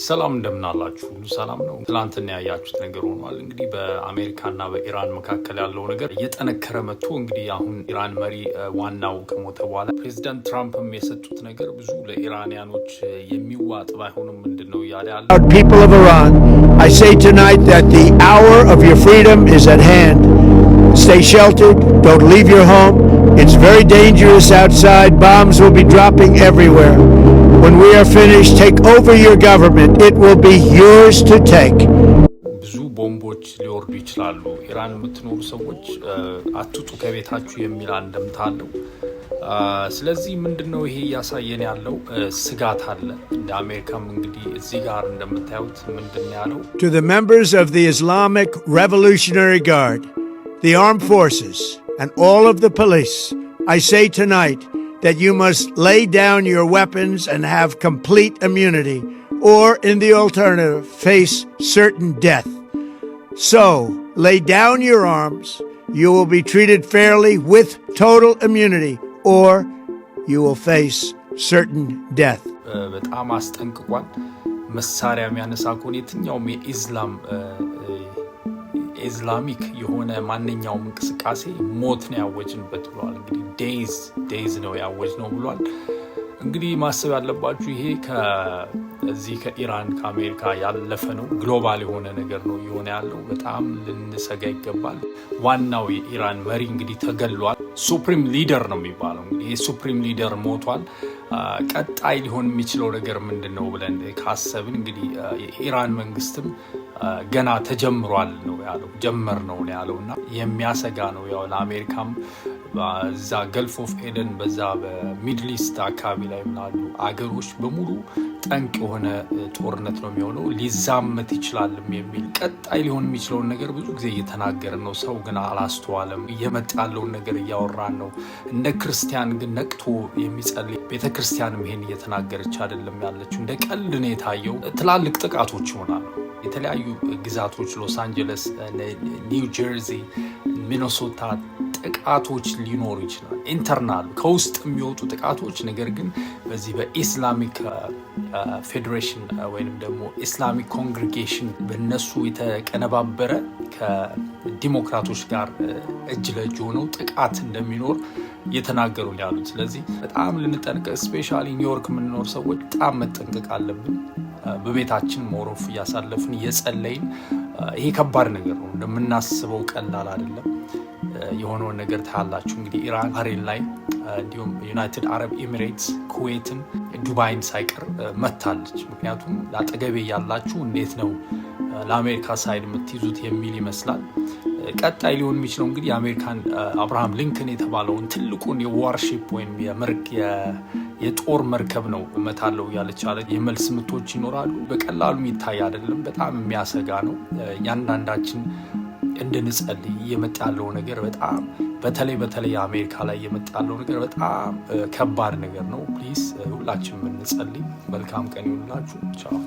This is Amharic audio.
ሰላም እንደምናላችሁ ሁሉ ሰላም ነው። ትላንትና ያያችሁት ነገር ሆኗል። እንግዲህ በአሜሪካና በኢራን መካከል ያለው ነገር እየጠነከረ መጥቶ እንግዲህ አሁን ኢራን መሪ ዋናው ከሞተ በኋላ ፕሬዚዳንት ትራምፕም የሰጡት ነገር ብዙ ለኢራንያኖች የሚዋጥ ባይሆንም ምንድነው ያለ ያለ People of Iran, I say tonight that the hour of your freedom is at hand. Stay sheltered, don't leave your home. It's very dangerous outside. Bombs will be dropping everywhere. When we are finished, take over your government. It will be yours to take. ብዙ ቦምቦች ሊወርዱ ይችላሉ። ኢራን የምትኖሩ ሰዎች አትውጡ ከቤታችሁ የሚል አንድምታ አለው። ስለዚህ ምንድነው ይሄ ያሳየን ያለው ስጋት አለ። እንደ አሜሪካም እንግዲህ እዚህ ጋር እንደምታዩት ምንድነው ያለው To the members of the Islamic Revolutionary Guard, the armed forces, and all of the police, I say tonight that you must lay down your weapons and have complete immunity, or in the alternative, face certain death. So, lay down your arms, you will be treated fairly with total immunity, or you will face certain death. በጣም አስጠንቅቋል። መሳሪያ የሚያነሳ ከሆነ የትኛውም ኢስላሚክ የሆነ ማንኛውም እንቅስቃሴ ሞት ነው ያወጅንበት ብሏል። እንግዲህ ዴይዝ ነው ያወጅ ነው ብሏል። እንግዲህ ማሰብ ያለባችሁ ይሄ ከዚህ ከኢራን ከአሜሪካ ያለፈ ነው። ግሎባል የሆነ ነገር ነው የሆነ ያለው። በጣም ልንሰጋ ይገባል። ዋናው የኢራን መሪ እንግዲህ ተገሏል። ሱፕሪም ሊደር ነው የሚባለው። እንግዲህ ይሄ ሱፕሪም ሊደር ሞቷል። ቀጣይ ሊሆን የሚችለው ነገር ምንድነው ብለን ካሰብን እንግዲህ የኢራን መንግስትም ገና ተጀምሯል ነው ያለው። ጀመር ነው ያለውና የሚያሰጋ ነው። ያው ለአሜሪካም በዛ ገልፍ ኦፍ ኤደን በዛ በሚድል ኢስት አካባቢ ላይ ምናሉ አገሮች በሙሉ ጠንቅ የሆነ ጦርነት ነው የሚሆነው። ሊዛመት ይችላል የሚል ቀጣይ ሊሆን የሚችለው ነገር ብዙ ጊዜ እየተናገርን ነው። ሰው ግን አላስተዋለም። እየመጣለውን ነገር እያወራን ነው። እንደ ክርስቲያን ግን ነቅቶ የሚጸልይ ቤተክርስቲያንም ይሄን እየተናገረች አይደለም ያለችው። እንደ ቀልድ ነው የታየው። ትላልቅ ጥቃቶች ይሆናሉ። የተለያዩ ግዛቶች ሎስ አንጀለስ፣ ኒው ጀርዚ፣ ሚኒሶታ ጥቃቶች ሊኖሩ ይችላል። ኢንተርናል ከውስጥ የሚወጡ ጥቃቶች። ነገር ግን በዚህ በኢስላሚክ ፌዴሬሽን ወይንም ደግሞ ኢስላሚክ ኮንግሪጌሽን በነሱ የተቀነባበረ ከዲሞክራቶች ጋር እጅ ለእጅ ሆነው ጥቃት እንደሚኖር እየተናገሩ ያሉት። ስለዚህ በጣም ልንጠንቀቅ፣ ስፔሻሊ ኒውዮርክ የምንኖር ሰዎች በጣም መጠንቀቅ አለብን። በቤታችን ሞሮፍ እያሳለፍን እየጸለይን። ይሄ ከባድ ነገር ነው፣ እንደምናስበው ቀላል አይደለም። የሆነውን ነገር ታያላችሁ። እንግዲህ ኢራን ባህሬን ላይ እንዲሁም ዩናይትድ አረብ ኤሚሬትስ፣ ኩዌትን፣ ዱባይን ሳይቀር መታለች። ምክንያቱም ለአጠገቤ ያላችሁ እንዴት ነው ለአሜሪካ ሳይድ የምትይዙት የሚል ይመስላል። ቀጣይ ሊሆን የሚችለው እንግዲህ የአሜሪካን አብርሃም ሊንከን የተባለውን ትልቁን የዋርሺፕ ወይም የጦር መርከብ ነው እመታለሁ ያለች አለ። የመልስ ምቶች ይኖራሉ። በቀላሉ የሚታይ አይደለም። በጣም የሚያሰጋ ነው። እያንዳንዳችን እንድንጸልይ እየመጣ ያለው ነገር በጣም በተለይ አሜሪካ ላይ እየመጣ ያለው ነገር በጣም ከባድ ነገር ነው። ፕሊዝ ሁላችንም እንጸልይ። መልካም ቀን ይሁንላችሁ። ቻው።